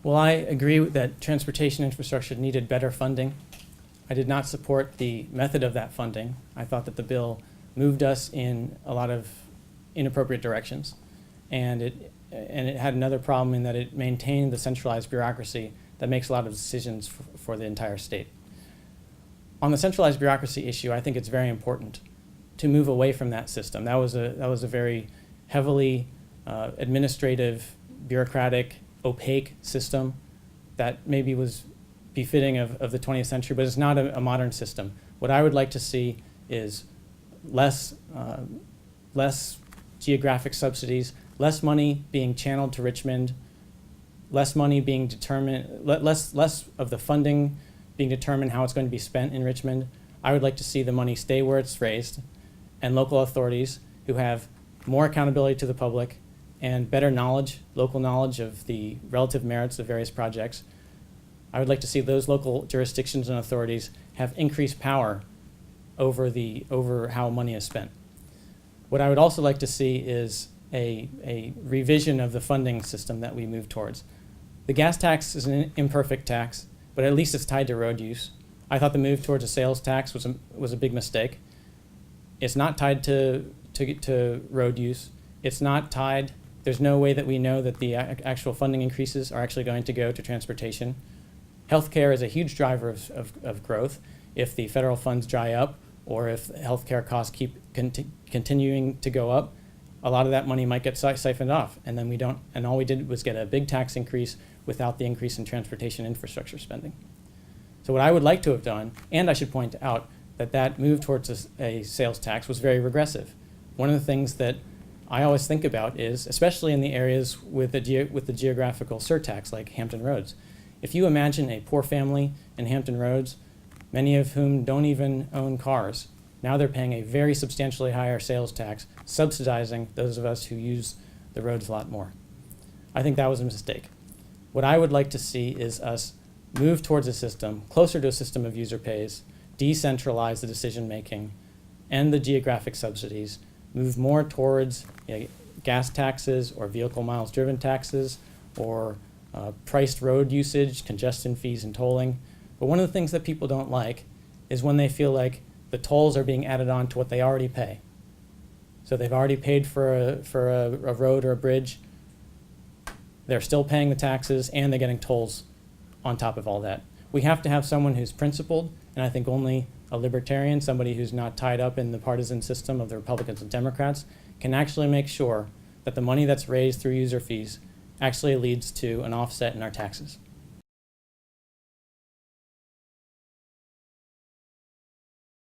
Well, I agree that transportation infrastructure needed better funding. I did not support the method of that funding. I thought that the bill moved us in a lot of inappropriate directions. And it had another problem in that it maintained the centralized bureaucracy that makes a lot of decisions for the entire state. On the centralized bureaucracy issue, I think it's very important to move away from that system. That was a very heavily administrative, bureaucratic, opaque system that maybe was befitting of the 20th century, but it's not a modern system. What I would like to see is less geographic subsidies, less money being channeled to Richmond, less money being determined, less of the funding being determined how it's going to be spent in Richmond. I would like to see the money stay where it's raised, and local authorities who have more accountability to the public and better knowledge, local knowledge of the relative merits of various projects. I would like to see those local jurisdictions and authorities have increased power over how money is spent. What I would also like to see is a revision of the funding system that we move towards. The gas tax is an imperfect tax, but at least it's tied to road use. I thought the move towards a sales tax was a big mistake. It's not tied to road use. It's not tied. There's no way that we know that the actual funding increases are actually going to go to transportation. Healthcare is a huge driver of growth. If the federal funds dry up, or if healthcare costs keep continuing to go up, a lot of that money might get siphoned off, and then we don't. And all we did was get a big tax increase without the increase in transportation infrastructure spending. So what I would like to have done, and I should point out that move towards a sales tax was very regressive. One of the things that I always think about is, especially in the areas with the geographical surtax like Hampton Roads, if you imagine a poor family in Hampton Roads, many of whom don't even own cars, now they're paying a very substantially higher sales tax, subsidizing those of us who use the roads a lot more. I think that was a mistake. What I would like to see is us move towards a system, closer to a system of user pays, decentralize the decision making, end the geographic subsidies, move more towards gas taxes or vehicle miles driven taxes or priced road usage, congestion fees, and tolling. But one of the things that people don't like is when they feel like the tolls are being added on to what they already pay. So they've already paid for a road or a bridge. They're still paying the taxes, and they're getting tolls on top of all that. We have to have someone who's principled, and I think only a libertarian, somebody who's not tied up in the partisan system of the Republicans and Democrats, can actually make sure that the money that's raised through user fees actually leads to an offset in our taxes.